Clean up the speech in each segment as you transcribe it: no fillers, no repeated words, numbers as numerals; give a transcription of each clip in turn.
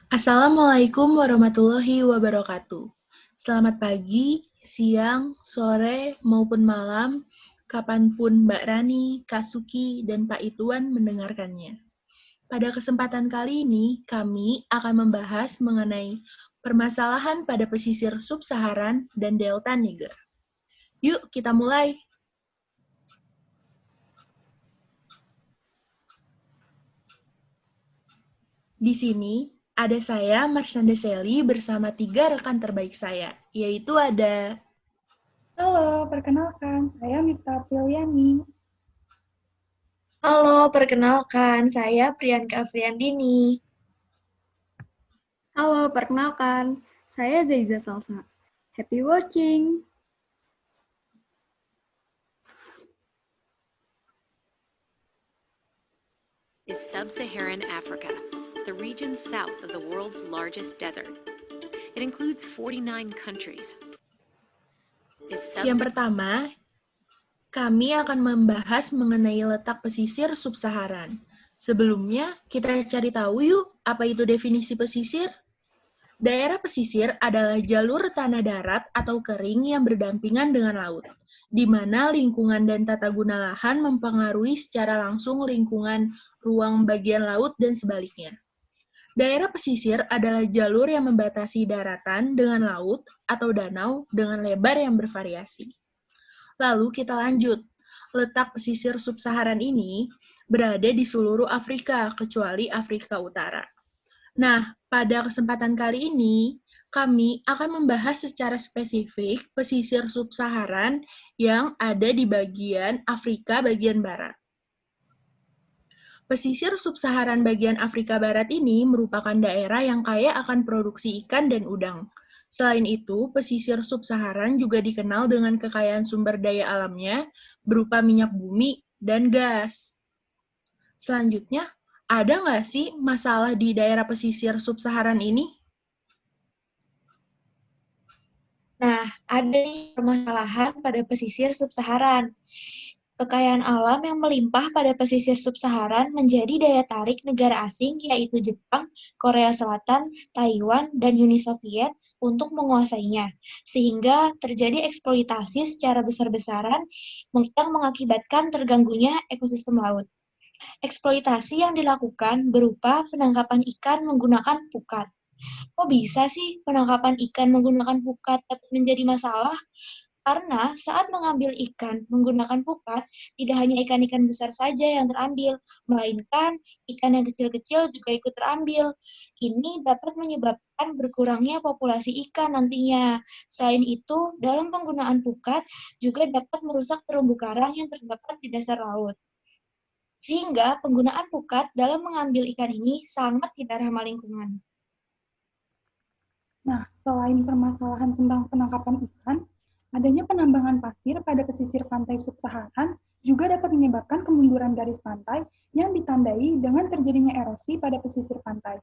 Assalamualaikum warahmatullahi wabarakatuh. Selamat pagi, siang, sore, maupun malam, kapanpun Mbak Rani, Kak Suki, dan Pak Ituan mendengarkannya. Pada kesempatan kali ini, kami akan membahas mengenai permasalahan pada pesisir sub-Saharan dan Delta Niger. Yuk, kita mulai. Di sini, ada saya, Marshanda Sally, bersama 3 rekan terbaik saya, yaitu ada. Halo, perkenalkan, saya Mita Apriliani. Halo, perkenalkan, saya Priyanka Afriandini. Halo, perkenalkan, saya Zaiza Salsa. Happy watching! Is sub-Saharan Africa, the region south of the world's largest desert. It includes 49 countries. Yang pertama, kami akan membahas mengenai letak pesisir sub-Saharan. Sebelumnya, kita cari tahu yuk, apa itu definisi pesisir? Daerah pesisir adalah jalur tanah darat atau kering yang berdampingan dengan laut, di mana lingkungan dan tata guna lahan mempengaruhi secara langsung lingkungan ruang bagian laut dan sebaliknya. Daerah pesisir adalah jalur yang membatasi daratan dengan laut atau danau dengan lebar yang bervariasi. Lalu kita lanjut. Letak pesisir sub-Saharan ini berada di seluruh Afrika, kecuali Afrika Utara. Nah, pada kesempatan kali ini, kami akan membahas secara spesifik pesisir sub-Saharan yang ada di bagian Afrika bagian Barat. Pesisir sub-Saharan bagian Afrika Barat ini merupakan daerah yang kaya akan produksi ikan dan udang. Selain itu, pesisir sub-Saharan juga dikenal dengan kekayaan sumber daya alamnya berupa minyak bumi dan gas. Selanjutnya, ada nggak sih masalah di daerah pesisir sub-Saharan ini? Nah, ada nih permasalahan pada pesisir sub-Saharan. Kekayaan alam yang melimpah pada pesisir sub-Saharan menjadi daya tarik negara asing yaitu Jepang, Korea Selatan, Taiwan, dan Uni Soviet untuk menguasainya, sehingga terjadi eksploitasi secara besar-besaran yang mengakibatkan terganggunya ekosistem laut. Eksploitasi yang dilakukan berupa penangkapan ikan menggunakan pukat. Kok bisa sih penangkapan ikan menggunakan pukat dapat menjadi masalah? Karena saat mengambil ikan menggunakan pukat, tidak hanya ikan-ikan besar saja yang terambil, melainkan ikan yang kecil-kecil juga ikut terambil. Ini dapat menyebabkan berkurangnya populasi ikan nantinya. Selain itu, dalam penggunaan pukat juga dapat merusak terumbu karang yang terdapat di dasar laut. Sehingga penggunaan pukat dalam mengambil ikan ini sangat tidak ramah lingkungan. Nah, selain permasalahan tentang penangkapan ikan, adanya penambangan pasir pada pesisir pantai sub-Saharan juga dapat menyebabkan kemunduran garis pantai yang ditandai dengan terjadinya erosi pada pesisir pantai.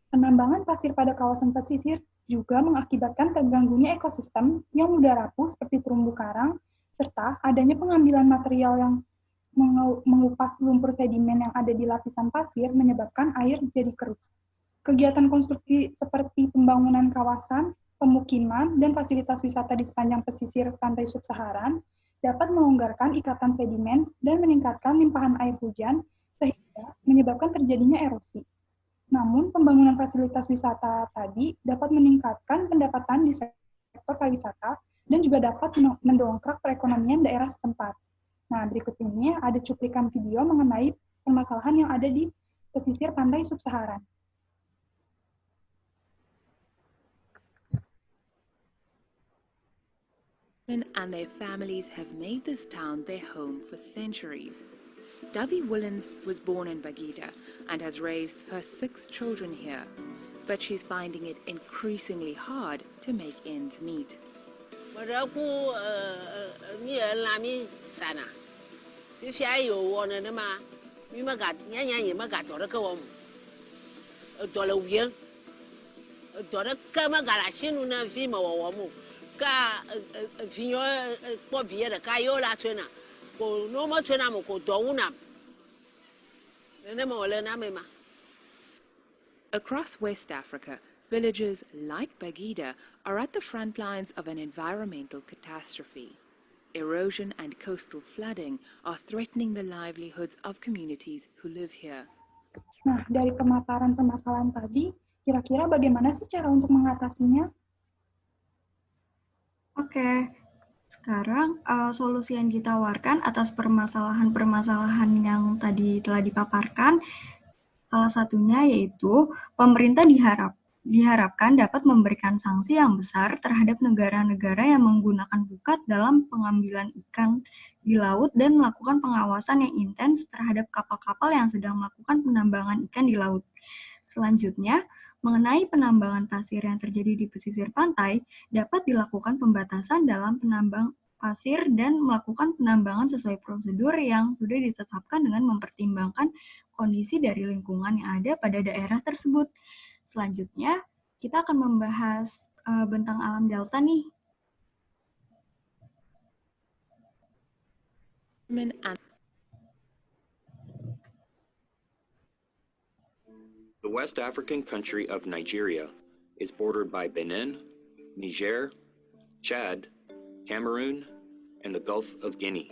Penambangan pasir pada kawasan pesisir juga mengakibatkan terganggunya ekosistem yang mudah rapuh seperti terumbu karang, serta adanya pengambilan material yang mengupas lumpur sedimen yang ada di lapisan pasir menyebabkan air jadi keruh. Kegiatan konstruksi seperti pembangunan kawasan, pemukiman, dan fasilitas wisata di sepanjang pesisir pantai sub-Saharan dapat melonggarkan ikatan sedimen dan meningkatkan limpahan air hujan sehingga menyebabkan terjadinya erosi. Namun, pembangunan fasilitas wisata tadi dapat meningkatkan pendapatan di sektor pariwisata dan juga dapat mendongkrak perekonomian daerah setempat. Nah, berikut ini ada cuplikan video mengenai permasalahan yang ada di pesisir pantai sub-Saharan. And their families have made this town their home for centuries. Dovey Woolens was born in Bagida and has raised her 6 children here, but she's finding it increasingly hard to make ends meet. ka vinyo po biye da ka yo la tsena ko no mo tsena mo ko do una ne mo le na me ma Across West Africa, villages like Bagida are at the front lines of an environmental catastrophe. Erosion and coastal flooding are threatening the livelihoods of communities who live here. Nah, dari pemaparan permasalahan tadi, kira-kira bagaimana sih cara untuk mengatasinya? Oke, sekarang solusi yang ditawarkan atas permasalahan-permasalahan yang tadi telah dipaparkan, salah satunya yaitu pemerintah diharapkan dapat memberikan sanksi yang besar terhadap negara-negara yang menggunakan pukat dalam pengambilan ikan di laut dan melakukan pengawasan yang intens terhadap kapal-kapal yang sedang melakukan penambangan ikan di laut. Selanjutnya, mengenai penambangan pasir yang terjadi di pesisir pantai, dapat dilakukan pembatasan dalam penambang pasir dan melakukan penambangan sesuai prosedur yang sudah ditetapkan dengan mempertimbangkan kondisi dari lingkungan yang ada pada daerah tersebut. Selanjutnya, kita akan membahas bentang alam delta nih. The West African country of Nigeria is bordered by Benin, Niger, Chad, Cameroon, and the Gulf of Guinea.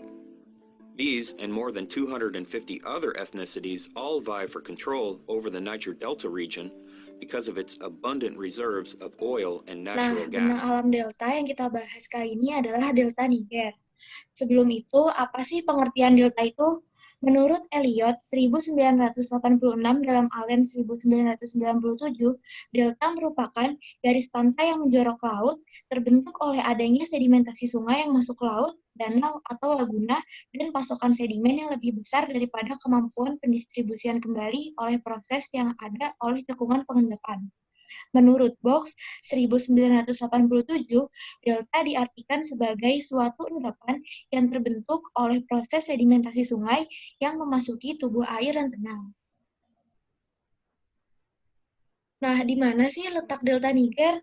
These and more than 250 other ethnicities all vie for control over the Niger Delta region because of its abundant reserves of oil and natural gas. Benang alam delta yang kita bahas kali ini adalah delta Niger. Sebelum itu, apa sih pengertian delta itu? Menurut Elliot 1986 dalam Allen 1997, delta merupakan garis pantai yang menjorok ke laut, terbentuk oleh adanya sedimentasi sungai yang masuk ke laut, danau atau laguna, dan pasokan sedimen yang lebih besar daripada kemampuan pendistribusian kembali oleh proses yang ada oleh cekungan pengendapan. Menurut Box 1987, delta diartikan sebagai suatu endapan yang terbentuk oleh proses sedimentasi sungai yang memasuki tubuh air dan tenang. Nah, di mana sih letak delta Niger?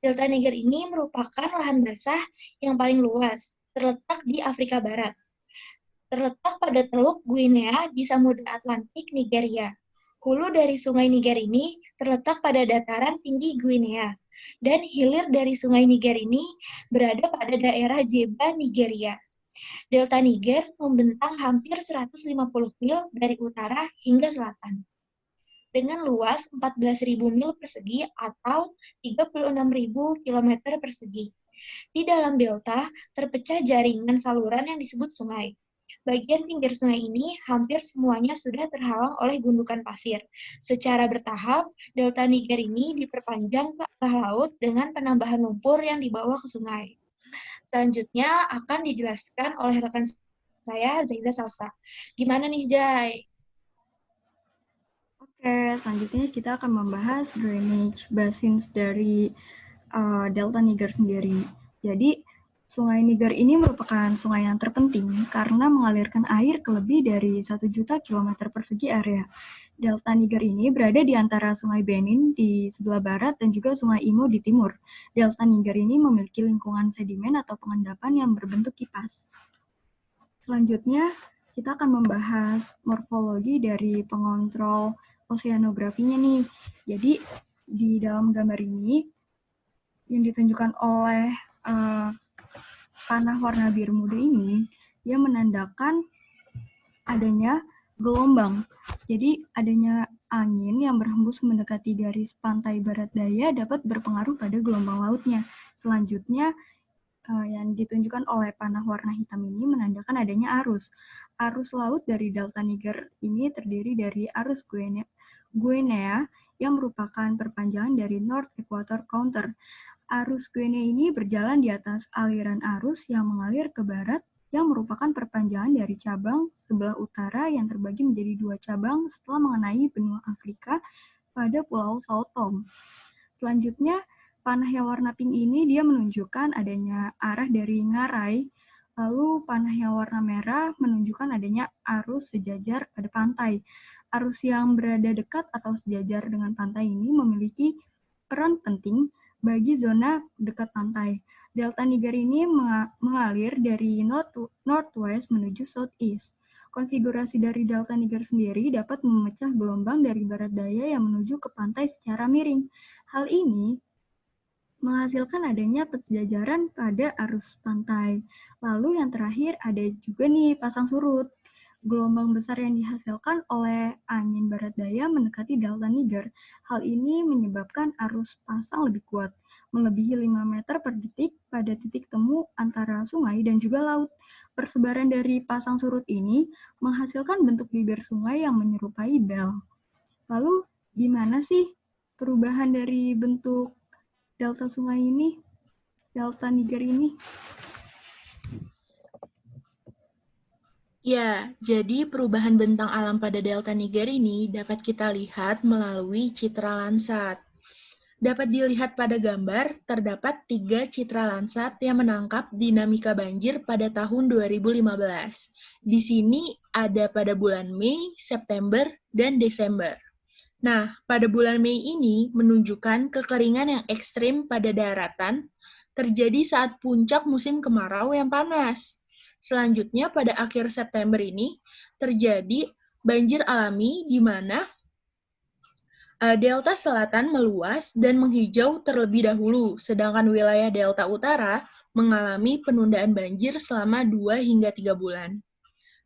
Delta Niger ini merupakan lahan basah yang paling luas, terletak di Afrika Barat. Terletak pada Teluk Guinea di Samudra Atlantik, Nigeria. Hulu dari sungai Niger ini terletak pada dataran tinggi Guinea, dan hilir dari sungai Niger ini berada pada daerah Jeba, Nigeria. Delta Niger membentang hampir 150 mil dari utara hingga selatan, dengan luas 14.000 mil persegi atau 36.000 km persegi. Di dalam delta terpecah jaringan saluran yang disebut sungai. Bagian pinggir sungai ini hampir semuanya sudah terhalang oleh gundukan pasir. Secara bertahap, delta Niger ini diperpanjang ke arah laut dengan penambahan lumpur yang dibawa ke sungai. Selanjutnya akan dijelaskan oleh rekan saya, Zaiza Salsa. Gimana nih, Zai? Oke, selanjutnya kita akan membahas drainage basins dari delta Niger sendiri. Jadi, Sungai Niger ini merupakan sungai yang terpenting karena mengalirkan air ke lebih dari 1 juta kilometer persegi area. Delta Niger ini berada di antara Sungai Benin di sebelah barat dan juga Sungai Imo di timur. Delta Niger ini memiliki lingkungan sedimen atau pengendapan yang berbentuk kipas. Selanjutnya, kita akan membahas morfologi dari pengontrol oseanografinya nih. Jadi, di dalam gambar ini yang ditunjukkan oleh panah warna biru muda ini, dia menandakan adanya gelombang. Jadi adanya angin yang berhembus mendekati garis pantai barat daya dapat berpengaruh pada gelombang lautnya. Selanjutnya, yang ditunjukkan oleh panah warna hitam ini menandakan adanya arus. Arus laut dari Delta Niger ini terdiri dari arus Guinea yang merupakan perpanjangan dari North Equator Counter. Arus Guinea ini berjalan di atas aliran arus yang mengalir ke barat yang merupakan perpanjangan dari cabang sebelah utara yang terbagi menjadi 2 cabang setelah mengenai benua Afrika pada Pulau Sao Tome. Selanjutnya, panah yang warna pink ini dia menunjukkan adanya arah dari ngarai, lalu panah yang warna merah menunjukkan adanya arus sejajar pada pantai. Arus yang berada dekat atau sejajar dengan pantai ini memiliki peran penting bagi zona dekat pantai. Delta Niger ini mengalir dari northwest menuju southeast. Konfigurasi dari Delta Niger sendiri dapat memecah gelombang dari barat daya yang menuju ke pantai secara miring. Hal ini menghasilkan adanya persejajaran pada arus pantai. Lalu yang terakhir ada juga nih pasang surut. Gelombang besar yang dihasilkan oleh angin barat daya mendekati Delta Niger. Hal ini menyebabkan arus pasang lebih kuat, melebihi 5 meter per detik pada titik temu antara sungai dan juga laut. Persebaran dari pasang surut ini menghasilkan bentuk bibir sungai yang menyerupai bel. Lalu gimana sih perubahan dari bentuk delta sungai ini, Delta Niger ini? Ya, jadi perubahan bentang alam pada Delta Niger ini dapat kita lihat melalui citra Landsat. Dapat dilihat pada gambar, terdapat 3 citra Landsat yang menangkap dinamika banjir pada tahun 2015. Di sini ada pada bulan Mei, September, dan Desember. Nah, pada bulan Mei ini menunjukkan kekeringan yang ekstrim pada daratan terjadi saat puncak musim kemarau yang panas. Selanjutnya, pada akhir September ini terjadi banjir alami di mana Delta Selatan meluas dan menghijau terlebih dahulu, sedangkan wilayah Delta Utara mengalami penundaan banjir selama 2 hingga 3 bulan.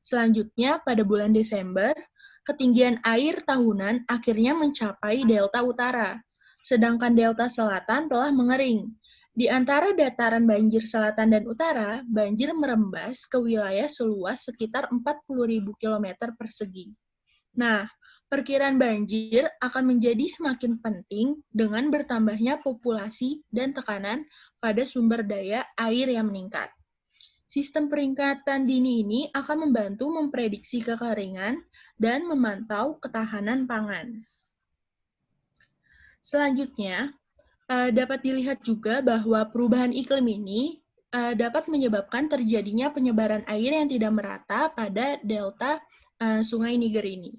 Selanjutnya, pada bulan Desember, ketinggian air tahunan akhirnya mencapai Delta Utara, sedangkan Delta Selatan telah mengering. Di antara dataran banjir selatan dan utara, banjir merembas ke wilayah seluas sekitar 40.000 km persegi. Nah, perkiraan banjir akan menjadi semakin penting dengan bertambahnya populasi dan tekanan pada sumber daya air yang meningkat. Sistem peringatan dini ini akan membantu memprediksi kekeringan dan memantau ketahanan pangan. Selanjutnya, dapat dilihat juga bahwa perubahan iklim ini dapat menyebabkan terjadinya penyebaran air yang tidak merata pada delta Sungai Niger ini.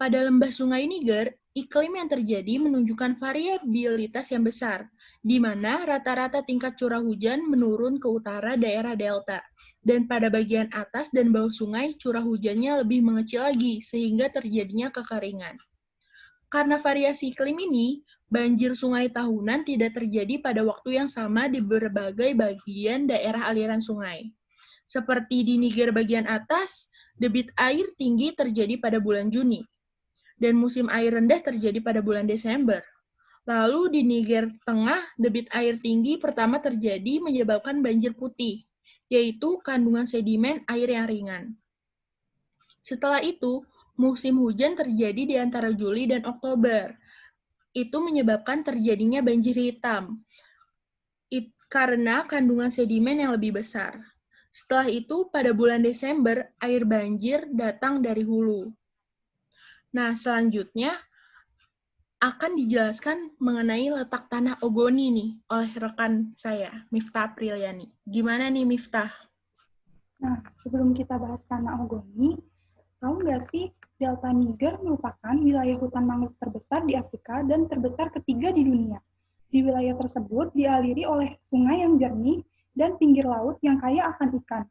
Pada lembah Sungai Niger, iklim yang terjadi menunjukkan variabilitas yang besar, di mana rata-rata tingkat curah hujan menurun ke utara daerah delta, dan pada bagian atas dan bawah sungai curah hujannya lebih mengecil lagi, sehingga terjadinya kekeringan. Karena variasi iklim ini, banjir sungai tahunan tidak terjadi pada waktu yang sama di berbagai bagian daerah aliran sungai. Seperti di Niger bagian atas, debit air tinggi terjadi pada bulan Juni, dan musim air rendah terjadi pada bulan Desember. Lalu di Niger tengah, debit air tinggi pertama terjadi menyebabkan banjir putih, yaitu kandungan sedimen air yang ringan. Setelah itu, musim hujan terjadi di antara Juli dan Oktober. Itu menyebabkan terjadinya banjir hitam karena kandungan sedimen yang lebih besar. Setelah itu, pada bulan Desember, air banjir datang dari hulu. Nah, selanjutnya akan dijelaskan mengenai letak tanah Ogoni nih oleh rekan saya, Miftah Apriliani. Gimana nih, Miftah? Nah, sebelum kita bahas tanah Ogoni, tahu nggak sih Delta Niger merupakan wilayah hutan mangrove terbesar di Afrika dan terbesar ketiga di dunia. Di wilayah tersebut dialiri oleh sungai yang jernih dan pinggir laut yang kaya akan ikan.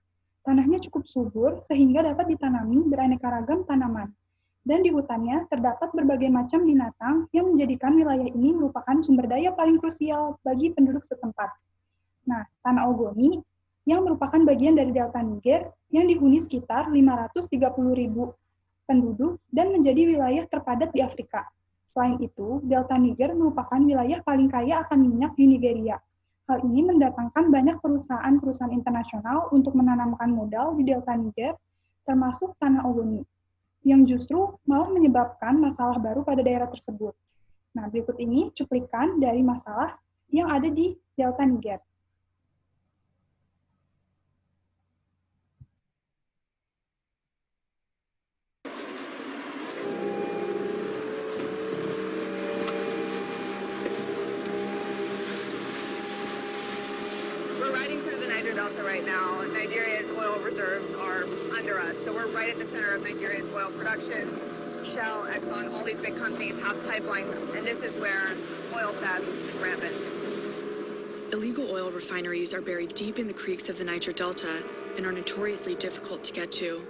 Tanahnya cukup subur sehingga dapat ditanami beraneka ragam tanaman. Dan di hutannya terdapat berbagai macam binatang yang menjadikan wilayah ini merupakan sumber daya paling krusial bagi penduduk setempat. Nah, tanah Ogoni yang merupakan bagian dari Delta Niger yang dihuni sekitar 530.000 penduduk dan menjadi wilayah terpadat di Afrika. Selain itu, Delta Niger merupakan wilayah paling kaya akan minyak di Nigeria. Hal ini mendatangkan banyak perusahaan-perusahaan internasional untuk menanamkan modal di Delta Niger, termasuk tanah Ogoni, yang justru malah menyebabkan masalah baru pada daerah tersebut. Nah, berikut ini cuplikan dari masalah yang ada di Delta Niger. Delta right now. Nigeria's oil reserves are under us, so we're right at the center of Nigeria's oil production. Shell, Exxon, all these big companies have pipelines, and this is where oil theft is rampant. Illegal oil refineries are buried deep in the creeks of the Niger Delta and are notoriously difficult to get to.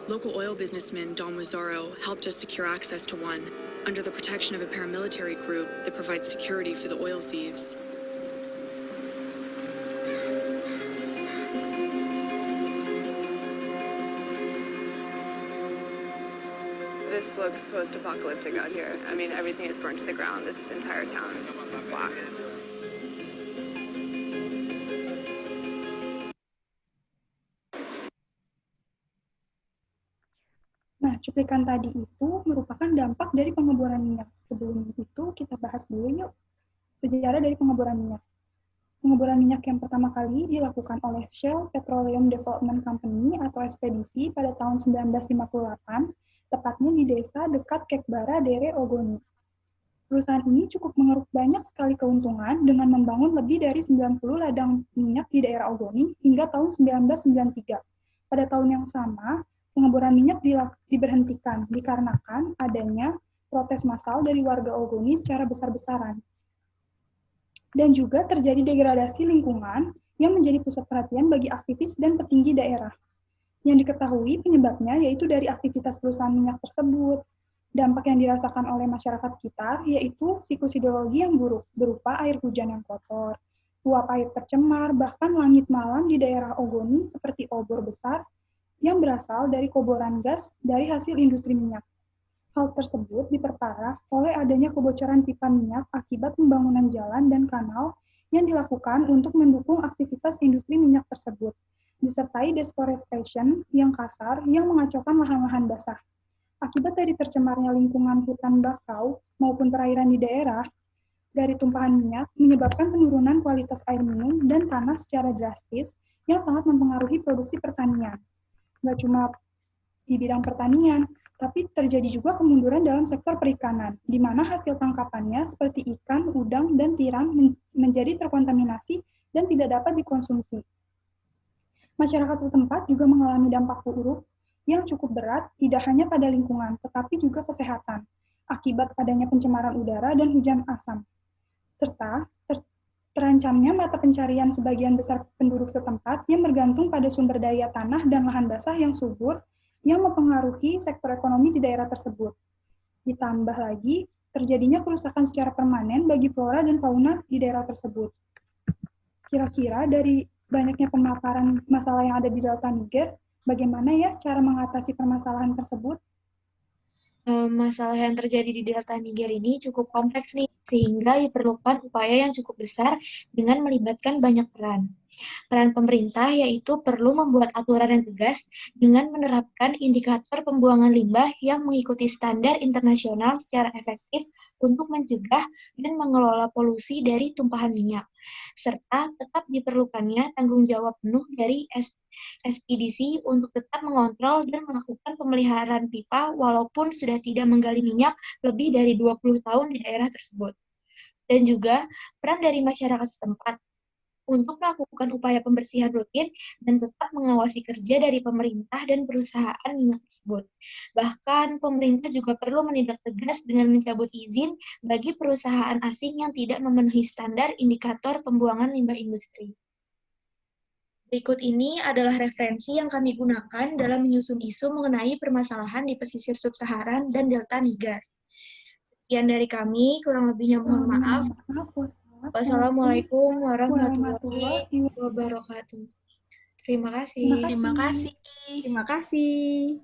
Local oil businessman Don Mazzaro helped us secure access to one under the protection of a paramilitary group that provides security for the oil thieves. This looks post-apocalyptic out here. I mean, everything is burnt to the ground. This entire town is black. Nah, cuplikan tadi itu merupakan dampak dari pengeboran minyak. Sebelum itu, kita bahas dulu yuk sejarah dari pengeboran minyak. Pengeboran minyak yang pertama kali dilakukan oleh Shell Petroleum Development Company atau SPDC pada tahun 1958, tepatnya di desa dekat Kekbara, Dere, Ogoni. Perusahaan ini cukup mengeruk banyak sekali keuntungan dengan membangun lebih dari 90 ladang minyak di daerah Ogoni hingga tahun 1993. Pada tahun yang sama, pengeboran minyak diberhentikan dikarenakan adanya protes massal dari warga Ogoni secara besar-besaran. Dan juga terjadi degradasi lingkungan yang menjadi pusat perhatian bagi aktivis dan petinggi daerah. Yang diketahui penyebabnya yaitu dari aktivitas perusahaan minyak tersebut. Dampak yang dirasakan oleh masyarakat sekitar yaitu siklus hidrologi yang buruk, berupa air hujan yang kotor, uap air tercemar, bahkan langit malam di daerah Ogoni seperti obor besar yang berasal dari koboran gas dari hasil industri minyak. Hal tersebut diperparah oleh adanya kebocoran pipa minyak akibat pembangunan jalan dan kanal yang dilakukan untuk mendukung aktivitas industri minyak tersebut, disertai deforestation yang kasar yang mengacaukan lahan-lahan basah. Akibat dari tercemarnya lingkungan hutan bakau maupun perairan di daerah, dari tumpahan minyak menyebabkan penurunan kualitas air minum dan tanah secara drastis yang sangat mempengaruhi produksi pertanian. Nggak cuma di bidang pertanian, tapi terjadi juga kemunduran dalam sektor perikanan, di mana hasil tangkapannya seperti ikan, udang, dan tiram menjadi terkontaminasi dan tidak dapat dikonsumsi. Masyarakat setempat juga mengalami dampak buruk yang cukup berat, tidak hanya pada lingkungan, tetapi juga kesehatan, akibat adanya pencemaran udara dan hujan asam. Serta terancamnya mata pencarian sebagian besar penduduk setempat yang bergantung pada sumber daya tanah dan lahan basah yang subur, yang mempengaruhi sektor ekonomi di daerah tersebut. Ditambah lagi, terjadinya kerusakan secara permanen bagi flora dan fauna di daerah tersebut. Kira-kira dari banyaknya pemaparan masalah yang ada di Delta Niger, bagaimana ya cara mengatasi permasalahan tersebut? Masalah yang terjadi di Delta Niger ini cukup kompleks nih, sehingga diperlukan upaya yang cukup besar dengan melibatkan banyak peran. Peran pemerintah yaitu perlu membuat aturan yang tegas dengan menerapkan indikator pembuangan limbah yang mengikuti standar internasional secara efektif untuk mencegah dan mengelola polusi dari tumpahan minyak, serta tetap diperlukannya tanggung jawab penuh dari SPDC untuk tetap mengontrol dan melakukan pemeliharaan pipa walaupun sudah tidak menggali minyak lebih dari 20 tahun di daerah tersebut. Dan juga peran dari masyarakat setempat untuk melakukan upaya pembersihan rutin dan tetap mengawasi kerja dari pemerintah dan perusahaan minyak tersebut. Bahkan, pemerintah juga perlu menindak tegas dengan mencabut izin bagi perusahaan asing yang tidak memenuhi standar indikator pembuangan limbah industri. Berikut ini adalah referensi yang kami gunakan dalam menyusun isu mengenai permasalahan di pesisir sub-Saharan dan Delta Niger. Sekian dari kami, kurang lebihnya mohon maaf. Wassalamualaikum warahmatullahi wabarakatuh. Terima kasih. Terima kasih. Terima kasih.